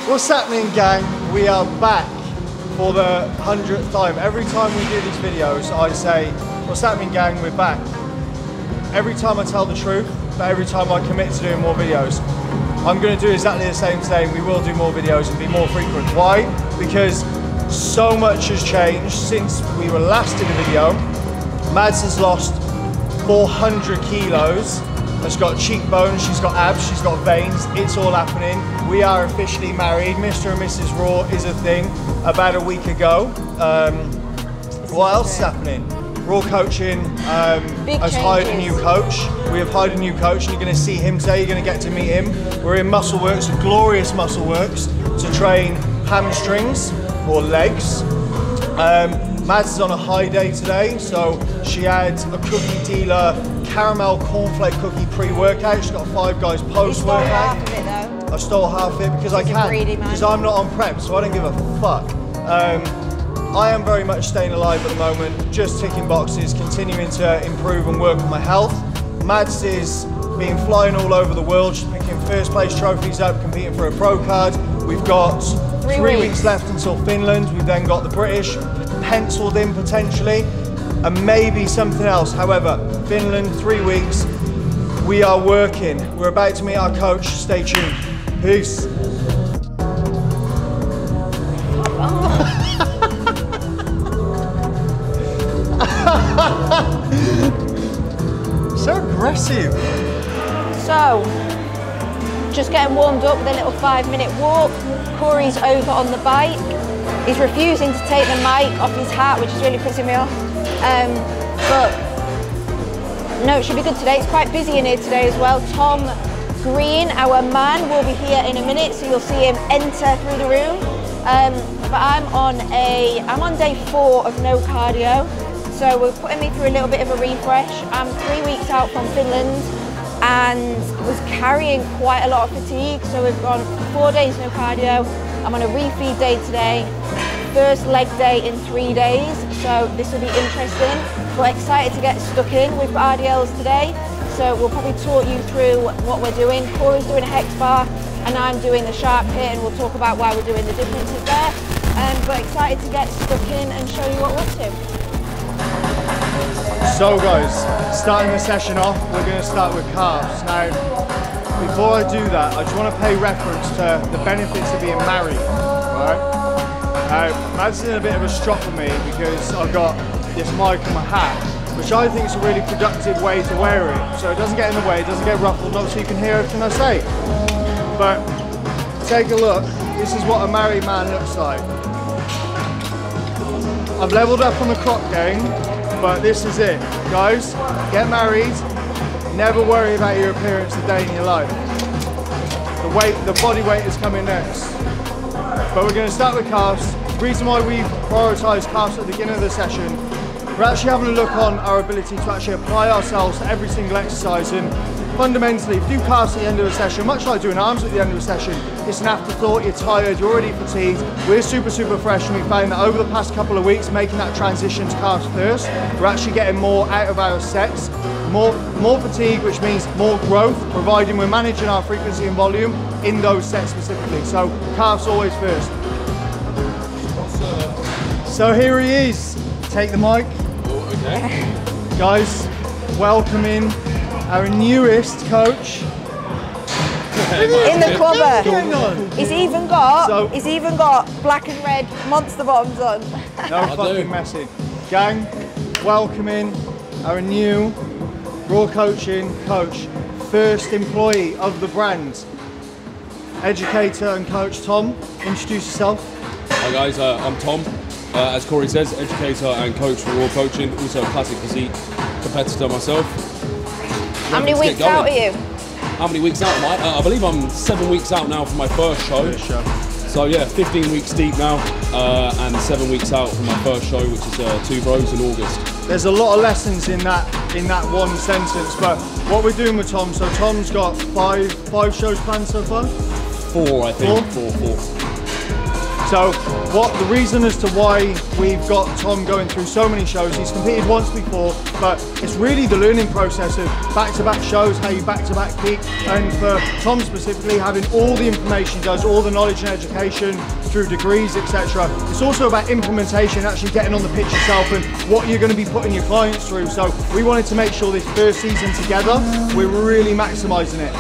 What's happening, gang? We are back for the 100th time. Every time we do these videos, I say, what's happening, gang? We're back. Every time I tell the truth, but every time I commit to doing more videos. I'm going to do exactly the same today. We will do more videos and be more frequent. Why? Because so much has changed since we were last in the video. Mads has lost 400 kilos. She's got cheekbones, she's got abs, she's got veins. It's all happening. We are officially married. Mr. and Mrs. Raw is a thing about a week ago. What else is happening? Raw Coaching has hired a new coach. We have hired a new coach, and you're going to see him today. You're going to get to meet him. We're in Muscleworks, a glorious Muscleworks, to train hamstrings or legs. Mads is on a high day today, so she had a cookie dealer caramel cornflake cookie pre-workout. She's got 5 guys post-workout. You stole half of it though. I stole half of it because I can, because I'm not on prep, so I don't give a fuck. I am very much staying alive at the moment, just ticking boxes, continuing to improve and work on my health. Mads is been flying all over the world. She's picking first place trophies up, competing for a pro card. We've got 3 weeks left until Finland. We've then got the British penciled in potentially, and maybe something else. However, Finland, 3 weeks. We are working. We're about to meet our coach. Stay tuned. Peace. So aggressive. So, just getting warmed up with a little 5-minute walk. Corey's over on the bike. He's refusing to take the mic off his hat, which is really pissing me off. But no, it should be good today. It's quite busy in here today as well. Tom Green, our man, will be here in a minute, so you'll see him enter through the room. But I'm on day 4 of no cardio, so we're putting me through a little bit of a refresh. I'm 3 weeks out from Finland and was carrying quite a lot of fatigue, so we've gone 4 days no cardio. I'm on a refeed day today, first leg day in 3 days, so this will be interesting. We're excited to get stuck in. We've got RDLs today, so we'll probably talk you through what we're doing. Corey's doing a hex bar and I'm doing the shark pit, and we'll talk about why we're doing the differences there. But excited to get stuck in and show you what we're up to. So guys, starting the session off, we're going to start with calves. Now, before I do that, I just want to pay reference to the benefits of being married, right? Mads is in a bit of a strop for me because I've got this mic on my hat, which I think is a really productive way to wear it. So it doesn't get in the way, it doesn't get ruffled, not so you can hear everything I say. But take a look, this is what a married man looks like. I've leveled up on the crop game, but this is it. Guys, get married, never worry about your appearance a day in your life. The body weight is coming next. But we're going to start with calves. The reason why we prioritise calves at the beginning of the session, we're actually having a look on our ability to actually apply ourselves to every single exercise. And fundamentally, if you do calves at the end of a session, much like doing arms at the end of a session, it's an afterthought, you're tired, you're already fatigued. We're super fresh, and we found that over the past couple of weeks, making that transition to calves first, we're actually getting more out of our sets, more fatigue, which means more growth, providing we're managing our frequency and volume in those sets specifically. So calves always first. So here he is. Take the mic. Oh, okay. Guys, welcoming our newest coach. In the clubber. Hang on. He's even got black and red monster bottoms on. No fucking messing. Gang, welcoming our new Raw Coaching coach, first employee of the brand. Educator and coach Tom, introduce yourself. Hi guys, I'm Tom. As Corey says, educator and coach for Raw Coaching, also a classic physique competitor myself. How many weeks out are you? How many weeks out am I? I believe I'm 7 weeks out now from my first show. So yeah, 15 weeks deep now, and 7 weeks out from my first show, which is 2 Bros in August. There's a lot of lessons in that one sentence, but what we're doing with Tom, so Tom's got five shows planned so far? 4, I think. 4. So what the reason as to why we've got Tom going through so many shows, he's competed once before, but it's really the learning process of back-to-back shows, how you back-to-back peak, and for Tom specifically, having all the information, does all the knowledge and education through degrees, etc. It's also about implementation, actually getting on the pitch yourself and what you're going to be putting your clients through. So we wanted to make sure this first season together, we're really maximising it.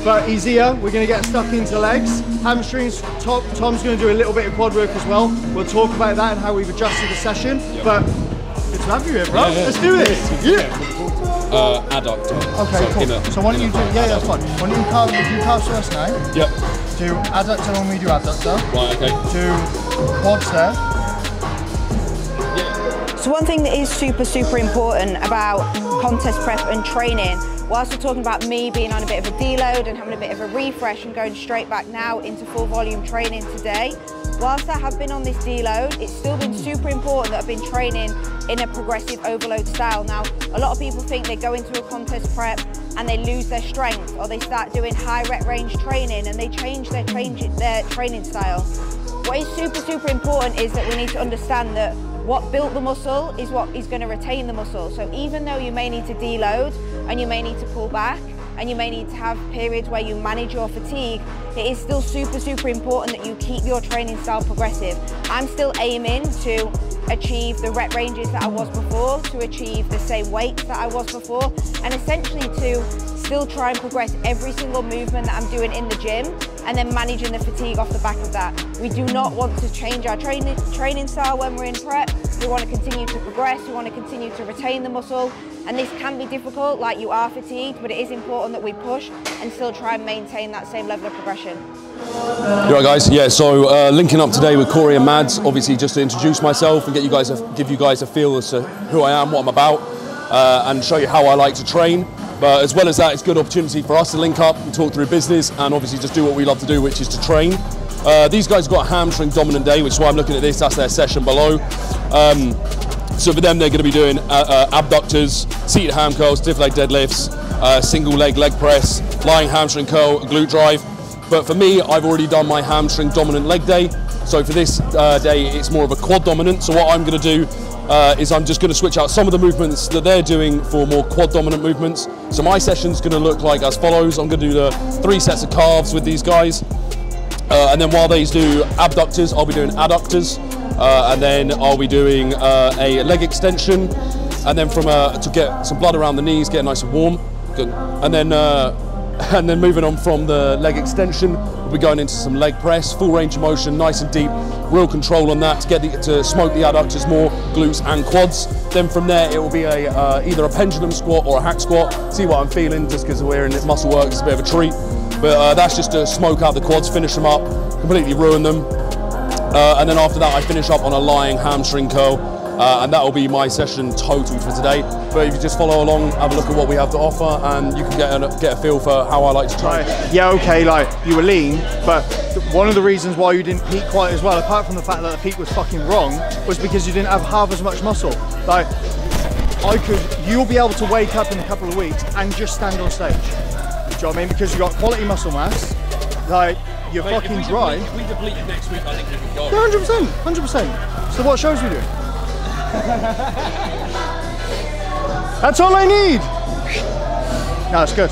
But he's here, we're going to get stuck into legs, hamstrings. Tom's going to do a little bit of quad work as well. We'll talk about that and how we've adjusted the session. Yep. But good to have you here, bro. Let's do this. Adductor. Okay, cool. So why don't you do, that's fine. Why don't you do calves first now? Yep. Do adductor when we do adductor. Right, okay. Do quads there. So one thing that is super important about contest prep and training, whilst we're talking about me being on a bit of a deload and having a bit of a refresh and going straight back now into full volume training today, whilst I have been on this deload, it's still been super important that I've been training in a progressive overload style. Now, a lot of people think they go into a contest prep and they lose their strength, or they start doing high rep range training and they change their training style. What is super important is that we need to understand that what built the muscle is what is going to retain the muscle. So even though you may need to deload and you may need to pull back and you may need to have periods where you manage your fatigue, it is still super important that you keep your training style progressive. I'm still aiming to achieve the rep ranges that I was before, to achieve the same weights that I was before, and essentially to still try and progress every single movement that I'm doing in the gym and then managing the fatigue off the back of that. We do not want to change our training style when we're in prep. We want to continue to progress, we want to continue to retain the muscle, and this can be difficult, like you are fatigued, but it is important that we push and still try and maintain that same level of progression. You right, guys? Yeah, so linking up today with Corey and Mads, obviously just to introduce myself and give you guys a feel as to who I am, what I'm about, and show you how I like to train. But as well as that, it's a good opportunity for us to link up and talk through business and obviously just do what we love to do, which is to train. These guys have got a hamstring dominant day, which is why I'm looking at this. That's their session below. So for them, they're going to be doing abductors, seated ham curls, stiff leg deadlifts, single leg press, lying hamstring curl, glute drive. But for me, I've already done my hamstring dominant leg day. So for this day, it's more of a quad dominant. So what I'm going to do is I'm just going to switch out some of the movements that they're doing for more quad dominant movements. So my session's going to look like as follows. I'm going to do the 3 sets of calves with these guys. And then while they do abductors, I'll be doing adductors. And then I'll be doing a leg extension. And then to get some blood around the knees, get nice and warm. Good. And then moving on from the leg extension, we'll be going into some leg press, full range of motion, nice and deep, real control on that to smoke the adductors more, glutes and quads. Then from there, it will be either a pendulum squat or a hack squat. See what I'm feeling, just because we're in muscle work, it's a bit of a treat. But that's just to smoke out the quads, finish them up, completely ruin them. And then after that, I finish up on a lying hamstring curl. And that will be my session total for today. But if you just follow along, have a look at what we have to offer, and you can get a feel for how I like to train. Yeah, okay, like you were lean, but one of the reasons why you didn't peak quite as well, apart from the fact that the peak was fucking wrong, was because you didn't have half as much muscle. Like, you'll be able to wake up in a couple of weeks and just stand on stage. Do you know what I mean? Because you've got quality muscle mass, like you're fucking dry. If we deplete it next week, I think we can go. 100%, 100%. So what shows we doing? That's all I need. No, it's good.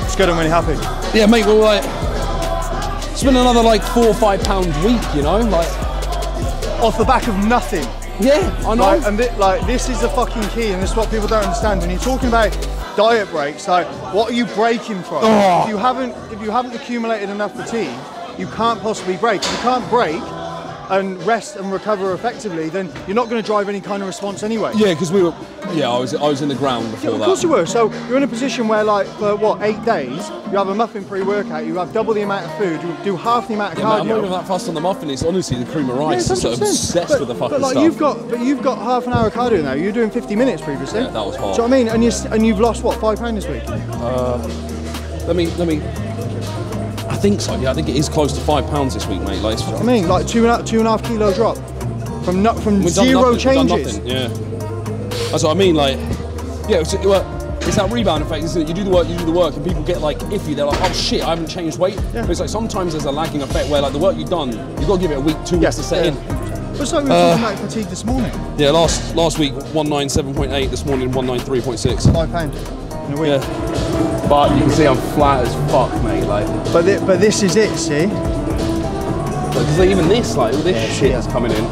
It's good. I'm really happy. Yeah, mate. Well, like, it's been another like £4 or £5 week, you know, like off the back of nothing. Yeah, I know. Like, this is the fucking key, and this is what people don't understand. When you're talking about diet breaks, like, what are you breaking from? Oh. If you haven't accumulated enough fatigue, you can't possibly break. If you can't break and rest and recover effectively, then you're not going to drive any kind of response anyway. Yeah, because I was in the ground before that. Of course you were. So you're in a position where, like, for what, 8 days, you have a muffin pre-workout, you have double the amount of food, you do half the amount of cardio. I'm not even that fussed on the muffin. It's honestly the cream of rice. I'm sort of obsessed with the fucking stuff. You've got half an hour cardio now. You're doing 50 minutes previously. Yeah, that was hard. Do you know what I mean? And you've lost what, £5 this week? Let me. I think so. Yeah, I think it is close to £5 this week, mate. Like, I mean, like 2.5 kilo drop from zero changes. Yeah, that's what I mean. Like, yeah, it's that rebound effect, isn't it? You do the work, and people get like iffy. They're like, oh shit, I haven't changed weight. Yeah. But it's like sometimes there's a lagging effect where like the work you've done, you've got to give it a week, 2 weeks to set in. It's like we were talking about fatigue this morning. Yeah, last week 197.8, this morning 193.6. £5 in a week. Yeah. But you can see I'm flat as fuck, mate. Like. But this is it, see? Because like, even this, like all this shit is coming in.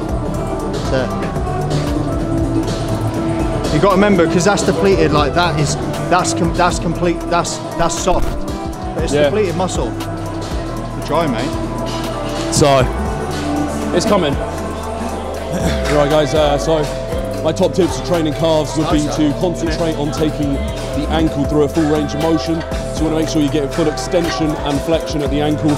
You got to remember, because that's depleted. Like that's complete. That's soft. But it's depleted muscle. You're dry, mate. So it's coming. Right, guys. So my top tips for training calves would be to concentrate on taking the ankle through a full range of motion. So you want to make sure you get full extension and flexion at the ankle.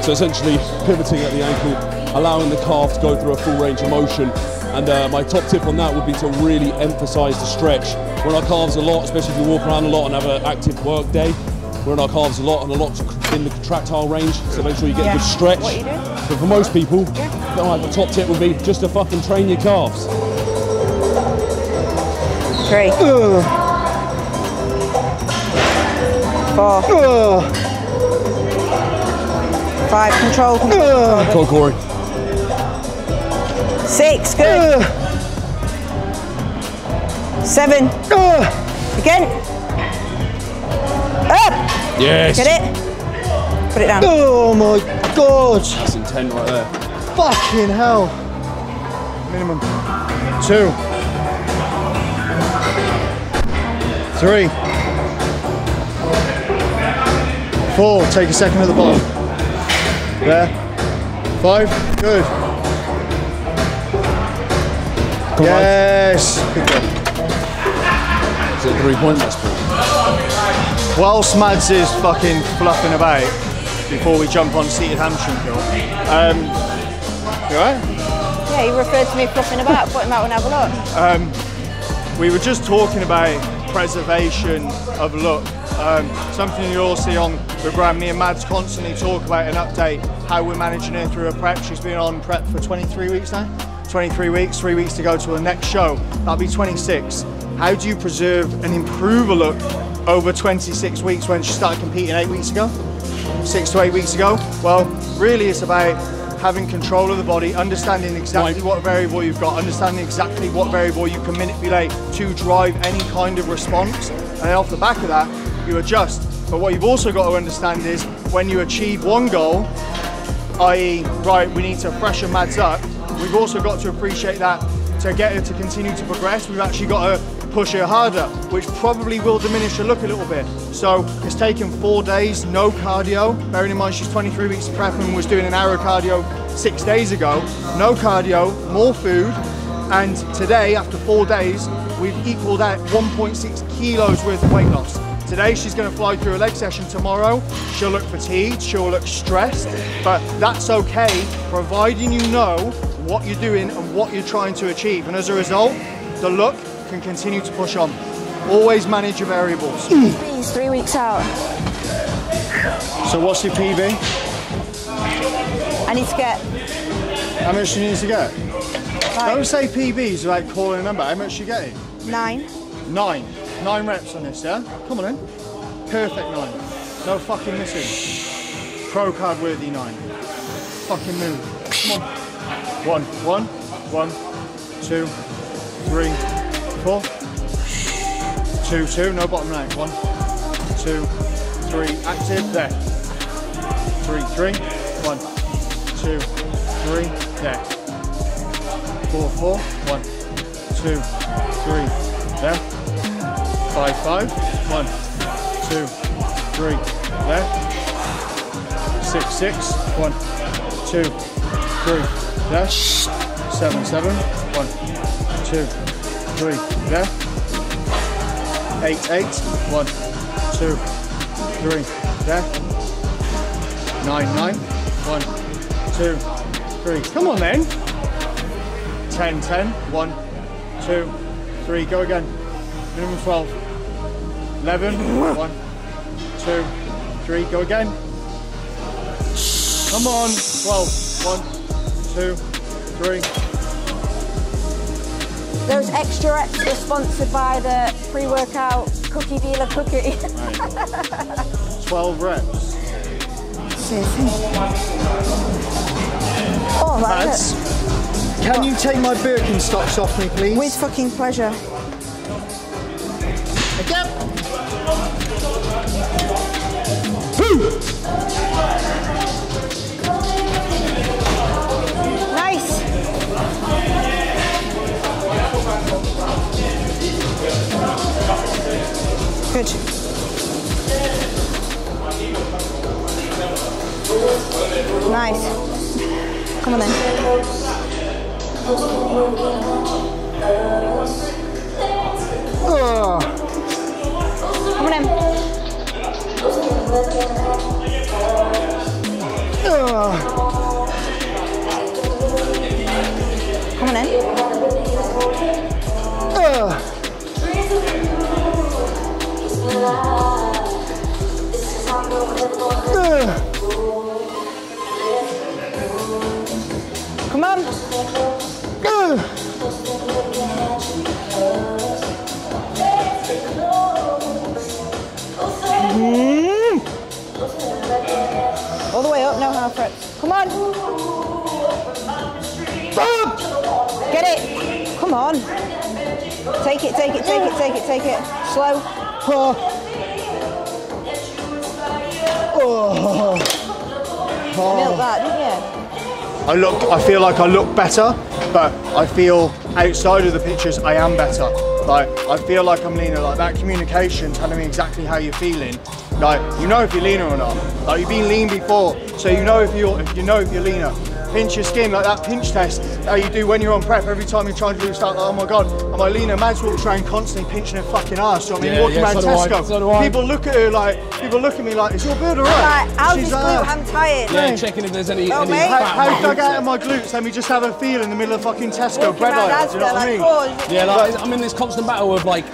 So essentially pivoting at the ankle, allowing the calf to go through a full range of motion. And my top tip on that would be to really emphasize the stretch. We're in our calves a lot, especially if you walk around a lot and have an active work day. We're in our calves a lot and a lot in the contractile range, so make sure you get a good stretch. What you do? But for most people, the top tip would be just to fucking train your calves. 3, 4, 5, control. Go on, Corey. 6, good. 7, again. Up. Yes. Get it. Put it down. Oh my god. That's intent right there. Fucking hell. Minimum. 2, 3, 4. Take a second at the bottom. There. 5. Good. Yes. Good job. Is it 3 points? Whilst Mads is fucking fluffing about before we jump on seated hamstring curl, you alright? Yeah, you referred to me fluffing about. I thought you might want to have a look. We were just talking about preservation of look. Something you all see on the gram. Me and Mads constantly talk about an update, how we're managing her through a prep. She's been on prep for 23 weeks now. 23 weeks, 3 weeks to go to the next show. That'll be 26. How do you preserve and improve a look over 26 weeks when she started competing 8 weeks ago? 6 to 8 weeks ago? Well, really it's about having control of the body, understanding exactly what variable you've got, understanding exactly what variable you can manipulate to drive any kind of response. And then off the back of that, you adjust. But what you've also got to understand is when you achieve one goal, i.e., right, we need to freshen Mads up, we've also got to appreciate that to get her to continue to progress, we've actually got to push her harder, which probably will diminish her look a little bit. So it's taken 4 days, no cardio. Bearing in mind she's 23 weeks of prep and was doing an hour of cardio 6 days ago. No cardio, more food. And today, after 4 days, we've equaled out 1.6 kilos worth of weight loss. Today she's going to fly through a leg session. Tomorrow she'll look fatigued, she'll look stressed, but that's okay, providing you know what you're doing and what you're trying to achieve. And as a result, the look can continue to push on. Always manage your variables. Please, 3 weeks out. So what's your PB? I need to get... How much do you need to get? 5. Don't say PBs without calling a number. How much are you getting? 9. 9 reps on this, yeah? Come on in. Perfect 9. No fucking missing. Pro card worthy 9. Fucking move. Come on. 1, 2, 3, 4. 2, 2. No bottom right. 1, 2, 3. Active. There. 3, 3. 1, 2, 3. There. 4, 4. 1, 2, 3. There. 5, 5. 1, 2, 3. There. 6, 6. 1, 2, 3. There. 7, 7. 1, 2, 3. There. 8, 8. 1, 2, 3. There. 9, 9. 1, 2, 3. Come on then. 10, 10. 1, 2, 3. Go again. Minimum 12. 11. 1, 2, 3. Go again. Come on. 12. 1, 2, 3. Those extra reps are sponsored by the pre-workout cookie dealer cookie. 12 reps. Oh, Mads, can you take my Birkenstocks off me, please? With fucking pleasure. Again. Nice. Good. Nice. Come on then. Come on in. Come on in. Come on. All the way up, no half reps. Come on. Get it. Come on. Take it, take it, take it, take it, take it. Slow. Milk that, didn't you? I feel like I look better, but I feel outside of the pictures I am better. Like, I feel like I'm leaner. Like, that communication telling me exactly how you're feeling. Like, you know if you're leaner or not. Like, you've been lean before, so you know if you're leaner. Pinch your skin, like that pinch test that you do when you're on prep. Every time you're trying to do stuff, like, oh my god, am I leaner? Mads walks around constantly pinching her fucking ass. So I mean, walking around Tesco. People look at her like, people look at me like, is your build alright? Like, how's this glute? I'm tired. Yeah, checking if there's any. Oh, any mate. How dug out of my glutes? Let me just have a feel in the middle of fucking Tesco bread aisle. Do you know what I mean? Yeah, like, I'm in this constant battle of like,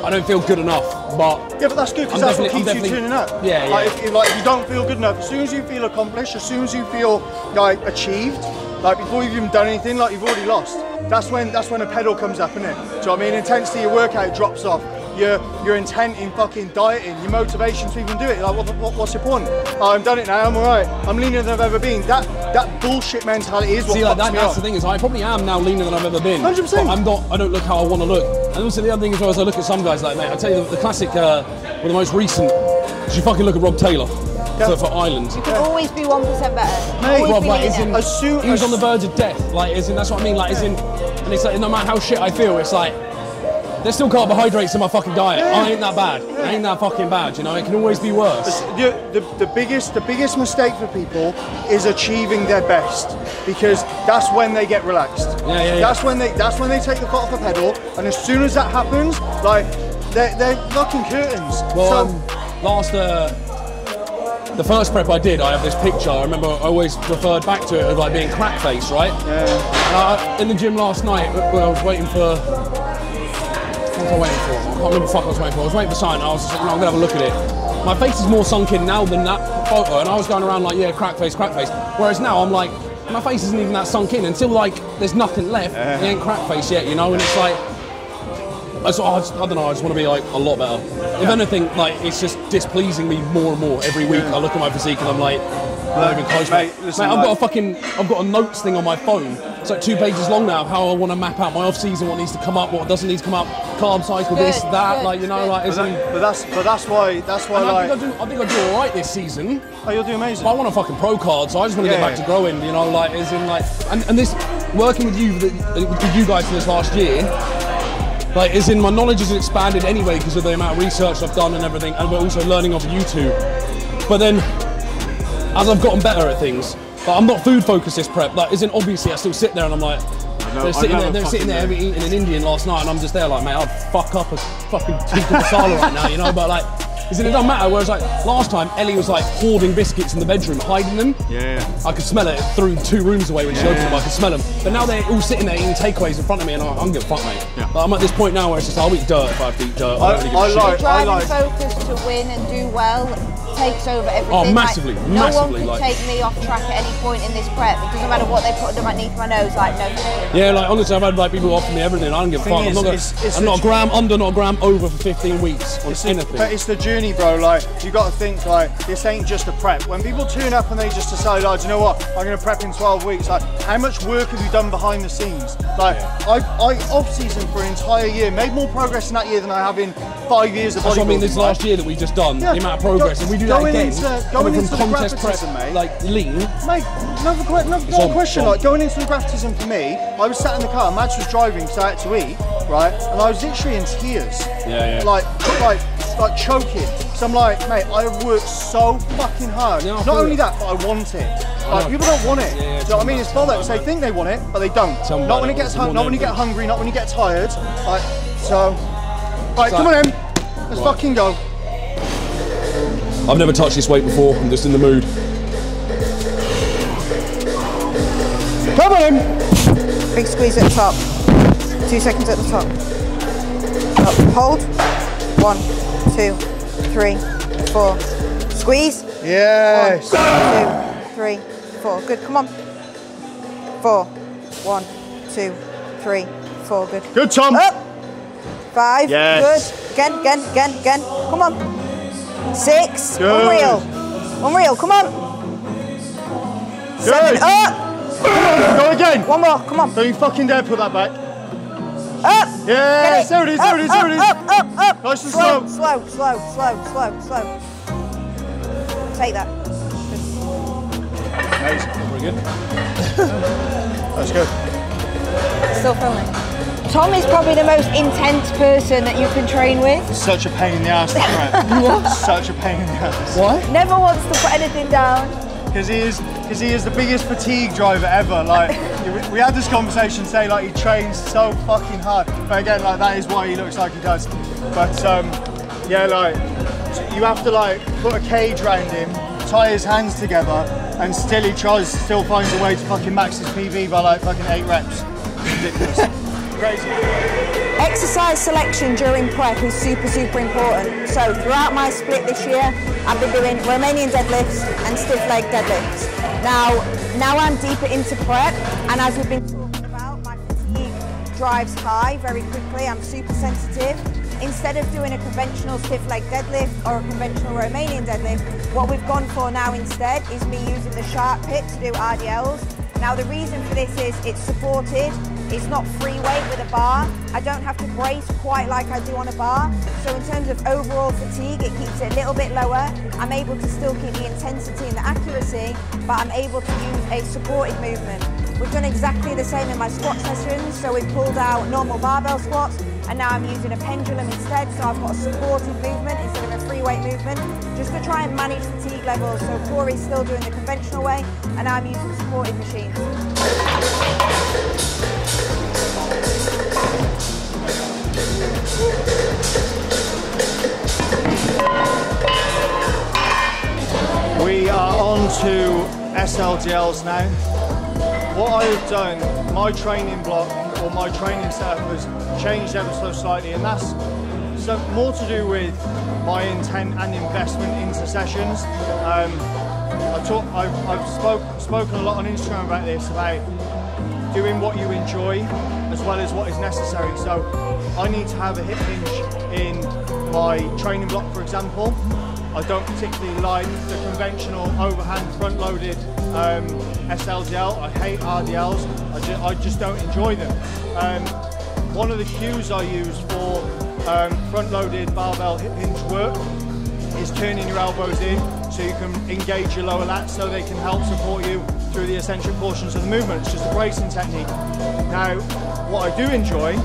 I don't feel good enough, but yeah, but that's good because that's what keeps you tuning up. Yeah, yeah. Like if you don't feel good enough, as soon as you feel accomplished, as soon as you feel like achieved, like before you've even done anything, like you've already lost. That's when a pedal comes up, isn't it? Do you know what I mean? Intensity, your workout drops off. Your intent in fucking dieting, your motivation to even do it. Like, what's your point? Oh, I've done it now. I'm alright. I'm leaner than I've ever been. That bullshit mentality is what fucks me that's up. the thing is, I probably am now leaner than I've ever been. 100%. I don't look how I want to look. And also the other thing as well is I look at some guys like, mate, I tell you the classic, or the most recent. You fucking look at Rob Taylor. Yeah. For Ireland. You can always be 1% better. Mate, Always be like, leaner. he was on the verge of death. Like, as in, that's what I mean. Like, as in, and it's like, no matter how shit I feel, it's like, there's still carbohydrates in my fucking diet. Yeah. I ain't that bad. I ain't that fucking bad. You know, it can always be worse. The biggest mistake for people is achieving their best, because that's when they get relaxed. Yeah. That's when they take the foot off the pedal, and as soon as that happens, like they're fucking curtains. Well, the first prep I did, I have this picture. I remember I always referred back to it as like being crack face, right? Yeah. And in the gym last night, when I was waiting for. What was I waiting for? I can't remember what the fuck I was waiting for. I was waiting for something. I was just like, no, I'm gonna have a look at it. My face is more sunk in now than that photo, and I was going around like, yeah, crack face, crack face. Whereas now I'm like, my face isn't even that sunk in until like there's nothing left. It ain't crack face yet, you know. And it's like, I don't know. I just want to be like a lot better. If anything, like it's just displeasing me more and more every week. I look at my physique and I'm like, not even close. Mate, listen, I've got a notes thing on my phone. It's like 2 pages long now of how I want to map out my off season, what needs to come up, what doesn't need to come up, carb cycle, this, that, like you know, like. But that's why. Like, I think I do all right this season. Oh, you'll do amazing. But I want a fucking pro card, so I just want to get back to growing, you know, like as in like, and this working with you guys for this last year. Like, as in, my knowledge has expanded anyway because of the amount of research I've done and everything, and we're also learning off of YouTube. But then, as I've gotten better at things, like, I'm not food focused this prep. Like, isn't obviously I still sit there and I'm like, they're sitting there eating an Indian last night, and I'm just there like, mate, I'd fuck up a fucking tikka masala right now, you know. But like, it doesn't matter. Whereas like last time, Ellie was like hoarding biscuits in the bedroom, hiding them. Yeah. I could smell it through 2 rooms away when she opened them. I could smell them. But now they're all sitting there eating takeaways in front of me, and I don't give a fuck, mate. Yeah. Like, I'm at this point now where it's just I'll eat dirt if I have to eat dirt. Driving focus to win and do well. takes over everything. Oh, massively, like, massively. No one can take me off track at any point in this prep. It doesn't matter what they put underneath my nose, like, no. Yeah, like, honestly, I've had like people offer me everything. I don't give a fuck. I'm not a gram under, not a gram over for 15 weeks on anything. But it's the journey, bro. Like, you got to think, like, this ain't just a prep. When people tune up and they just decide, oh, do you know what? I'm going to prep in 12 weeks. Like, how much work have you done behind the scenes? Like, I off-season for an entire year, made more progress in that year than I have in 5 years of bodybuilding. That's what I mean, this last year that we just done, the amount of progress, and we do that again, going into from the contest prep, mate. like lean. Mate, another question, like going into the graphitism for me, I was sat in the car, Mads was driving because I had to eat, right? And I was literally in tears. Yeah. Like choking. So I'm like, mate, I have worked so fucking hard. Yeah, Not only that, but I want it. Like, people don't want it. Do you know what I mean? It's bollocks. They think they want it, but they don't. Not when it gets not when you get hungry, not when you get tired. Like, so, right, come on in. Let's fucking go. I've never touched this weight before. I'm just in the mood. Come on in. Big squeeze at the top. 2 seconds at the top. Up, hold. 1, 2, 3, 4. Squeeze. Yes. 1, 2, 3, 4. Good. Come on. 4. 1, 2, 3, 4. Good. Good, Tom. Up. 5. Yes. Good. Again. Come on. 6. Good. Unreal. Come on. Good. 7. Up. Go again. One more. Come on. Don't you fucking dare put that back. Up. Yes. There it is. There it is. There it is. Up. Nice and slow. Slow. Take that. Amazing. Pretty good. That's good. Still filming. Tom is probably the most intense person that you can train with. Such a pain in the ass to prep. What? Such a pain in the ass. Why? Never wants to put anything down. Because he is the biggest fatigue driver ever. Like, we had this conversation today, like, he trains so fucking hard. But again, like, that is why he looks like he does. But yeah, like, you have to like put a cage around him, tie his hands together, and still he still finds a way to fucking max his PB by like fucking 8 reps. Ridiculous. Crazy. Exercise selection during prep is super important. So throughout my split this year, I've been doing Romanian deadlifts and stiff leg deadlifts. Now I'm deeper into prep, and as we've been talking about, my fatigue drives high very quickly. I'm super sensitive. Instead of doing a conventional stiff leg deadlift or a conventional Romanian deadlift, what we've gone for now instead is me using the shark pit to do RDLs. Now the reason for this is it's supported, it's not free weight with a bar. I don't have to brace quite like I do on a bar. So in terms of overall fatigue, it keeps it a little bit lower. I'm able to still keep the intensity and the accuracy, but I'm able to use a supported movement. We've done exactly the same in my squat sessions. So we've pulled out normal barbell squats, and now I'm using a pendulum instead. So I've got a supported movement instead of a free weight movement, just to try and manage fatigue levels. So Corey's still doing the conventional way, and now I'm using supported machines. We are on to SLDLs now. What I've done, my training block or my training setup has changed ever so slightly, and that's more to do with my intent and investment into sessions. I've spoken a lot on Instagram about this, about doing what you enjoy as well as what is necessary. So I need to have a hip hinge in my training block, for example. I don't particularly like the conventional overhand front-loaded SLDL. I hate RDLs. I just don't enjoy them. One of the cues I use for front-loaded barbell hip hinge work is turning your elbows in so you can engage your lower lats so they can help support you through the eccentric portions of the movement. It's just a bracing technique. Now, what I do enjoy,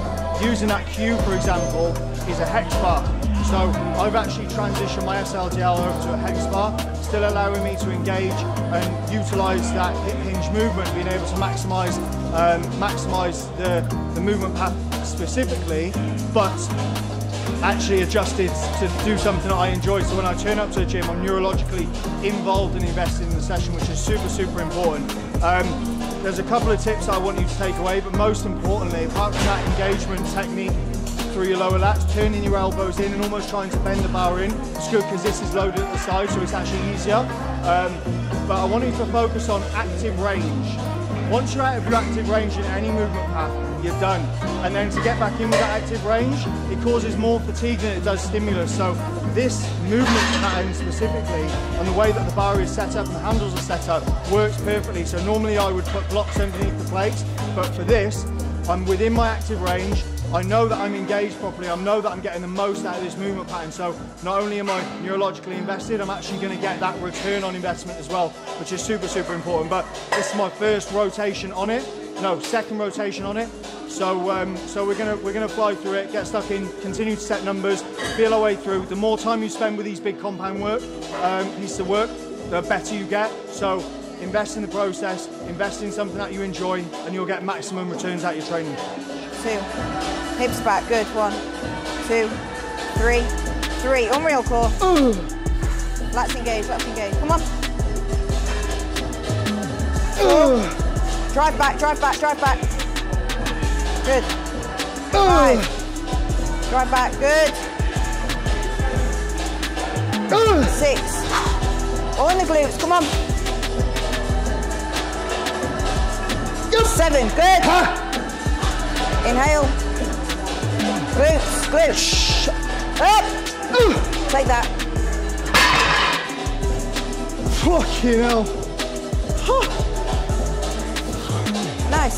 using that cue, for example, is a hex bar. So I've actually transitioned my SLDL over to a hex bar, still allowing me to engage and utilise that hip hinge movement, being able to maximise the movement path specifically, but actually adjusted to do something that I enjoy. So when I turn up to the gym, I'm neurologically involved and invested in the session, which is super, super important. There's a couple of tips I want you to take away, but most importantly, apart from that engagement technique, through your lower lats, turning your elbows in and almost trying to bend the bar in. It's good because this is loaded at the side, so it's actually easier. But I want you to focus on active range. Once you're out of your active range in any movement path, you're done. And then to get back in with that active range, it causes more fatigue than it does stimulus. So this movement pattern specifically, and the way that the bar is set up and the handles are set up, works perfectly. So normally I would put blocks underneath the plates, but for this, I'm within my active range. I know that I'm engaged properly. I know that I'm getting the most out of this movement pattern. So not only am I neurologically invested, I'm actually going to get that return on investment as well, which is super, super important. But this is my first rotation on it. No, second rotation on it. So we're gonna fly through it, get stuck in, continue to set numbers, feel our way through. The more time you spend with these big compound pieces of work, the better you get. So invest in the process, invest in something that you enjoy, and you'll get maximum returns out of your training. 2, hips back, good, 1, 2, 3, 3, unreal core. Lats engage, come on. Drive back, good. 5, drive back, good. 6, all in the glutes, come on. 7, good. Inhale. Glutes. Up. Take that. Fucking hell. Nice.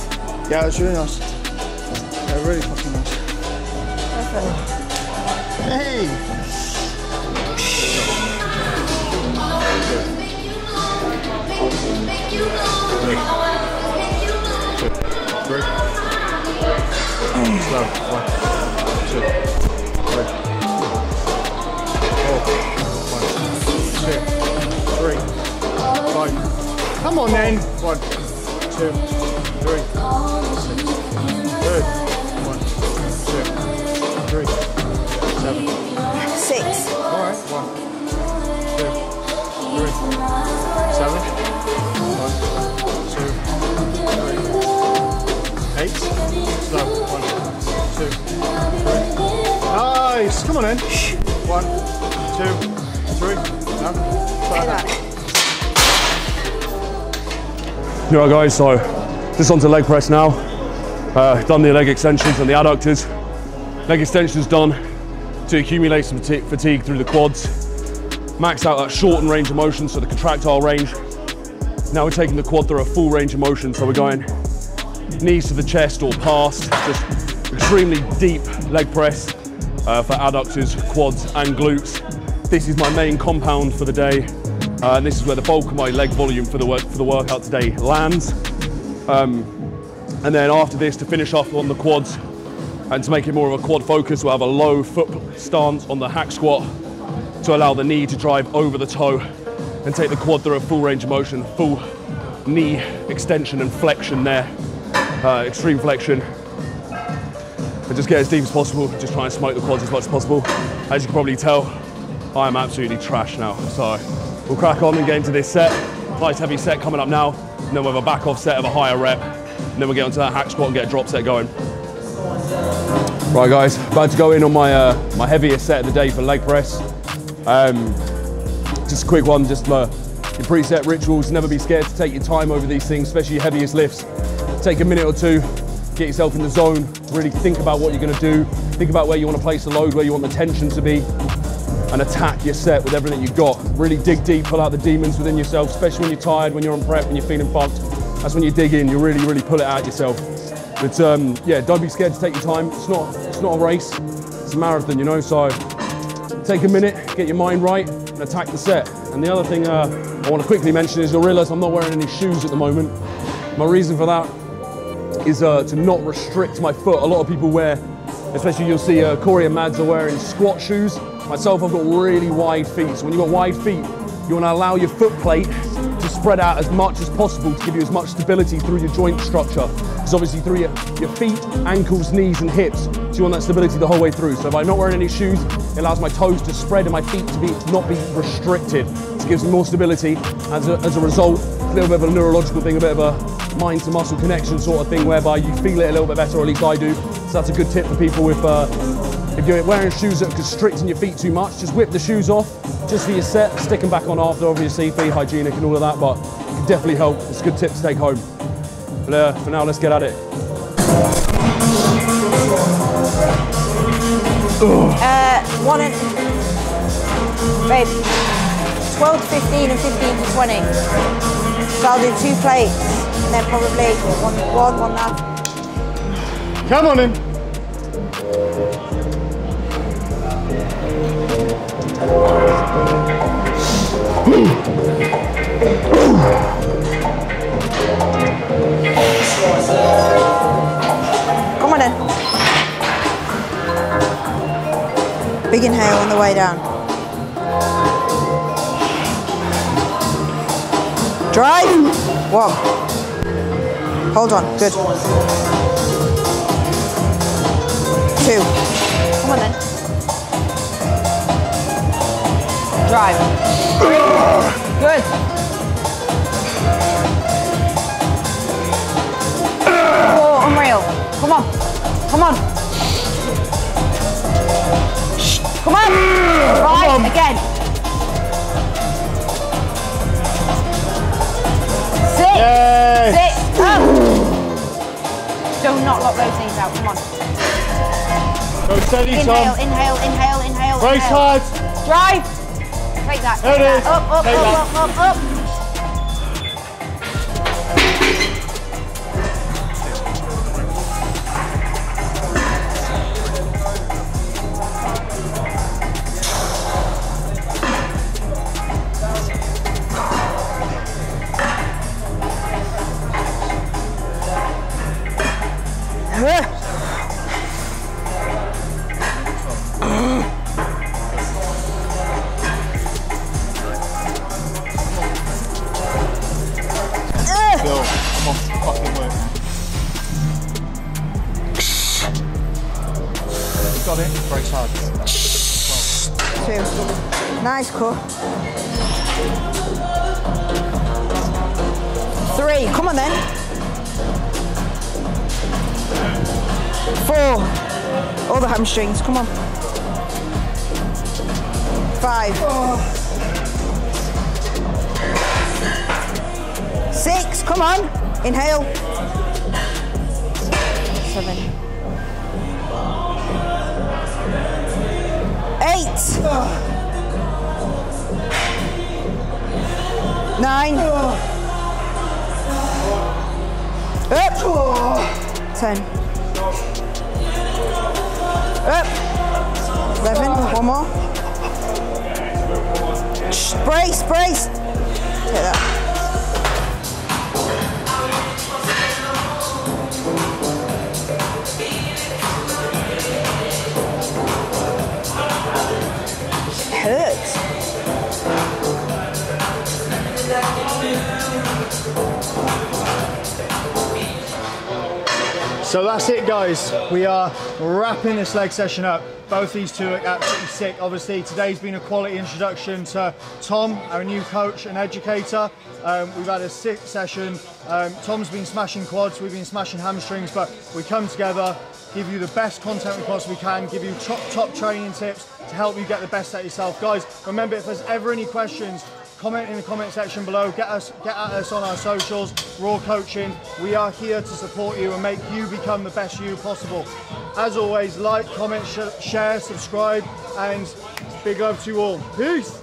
Yeah, it's really nice. Yeah, really fucking nice. Perfect. Hey. 3. Slow. 1, 2, 3, 4, 1, 2, 3, 5. Come on then. 1, 2, 3, 6. Good. 1, 2, 3, 7. 6. All right. 1, 2, 3, 7. 1, 2, 3, 8. Slow. 1, 2, 3. Nice. Come on in. 1, 2, 3. No. Alright guys, so just onto leg press now. Done the leg extensions and the adductors. Leg extensions done to accumulate some fatigue through the quads. Max out that shortened range of motion, so the contractile range. Now we're taking the quad through a full range of motion, so we're going knees to the chest or past, just extremely deep leg press for adductors, quads and glutes. This is my main compound for the day, and this is where the bulk of my leg volume for the workout today lands. And then after this, to finish off on the quads and to make it more of a quad focus, we'll have a low foot stance on the hack squat to allow the knee to drive over the toe and take the quad through a full range of motion, full knee extension and flexion there. Extreme flexion, and just get as deep as possible, just try and smoke the quads as much as possible. As you can probably tell, I am absolutely trash now, so we'll crack on and get into this set. Nice heavy set coming up now, and then we'll have a back off set of a higher rep, and then we'll get onto that hack squat and get a drop set going. Right guys, about to go in on my my heaviest set of the day for leg press. Just a quick one, just your preset rituals. Never be scared to take your time over these things, especially your heaviest lifts. Take a minute or two, get yourself in the zone, really think about what you're going to do, think about where you want to place the load, where you want the tension to be, and attack your set with everything you've got. Really dig deep, pull out the demons within yourself, especially when you're tired, when you're on prep, when you're feeling fucked. That's when you dig in, you really pull it out yourself. But yeah, don't be scared to take your time. It's not a race, it's a marathon, you know, so take a minute, get your mind right, and attack the set. And the other thing I want to quickly mention is you'll realize I'm not wearing any shoes at the moment. My reason for that is to not restrict my foot. A lot of people wear, especially you'll see Corey and Mads are wearing squat shoes. Myself, I've got really wide feet. So when you've got wide feet, you want to allow your foot plate to spread out as much as possible to give you as much stability through your joint structure. Because obviously through your feet, ankles, knees and hips, so you want that stability the whole way through. So by not wearing any shoes, it allows my toes to spread and my feet to not be restricted. It gives me more stability. As a result, a little bit of a neurological thing, a bit of a mind to muscle connection sort of thing, whereby you feel it a little bit better, or at least I do. So that's a good tip for people if you're wearing shoes that constrict in your feet too much, just whip the shoes off, just for your set, stick them back on after, obviously, be hygienic and all of that, but it can definitely help. It's a good tip to take home. But for now, let's get at it. Babe, 12 to 15 and 15 to 20. So I'll do 2 plates, and then probably one half. Come on in. Come on in. Big inhale on the way down. Drive. 1. Hold on. Good. 2. Come on then. Drive. 3. Good. 4. Unreal. Come on. Come on. Come on. 5. Again. 6. Yes. 6. Up. Do not lock those knees out. Come on. Go steady, Inhale, Tom. inhale, inhale, inhale. Brace inhale. hard. Drive. Take that. There Take it that. is. Up, up, Take up, that. up, up, up. Got it. Brace hard. 2. Nice cut. 3. Come on then. 4. All the hamstrings. Come on. 5. 6. Come on. Inhale. 7. 8. 9. Up. 10. Up. 11. One more. Brace, brace. Take that. Hurts. So that's it, guys. We are wrapping this leg session up. Both these two look absolutely sick. Obviously, today's been a quality introduction to Tom, our new coach and educator. We've had a sick session. Tom's been smashing quads, we've been smashing hamstrings, but we come together, give you the best content we possibly can, give you top training tips to help you get the best out of yourself. Guys, remember, if there's ever any questions, comment in the comment section below, get at us on our socials. Raw Coaching, we are here to support you and make you become the best you possible. As always, like, comment, share, subscribe, and big love to you all. Peace.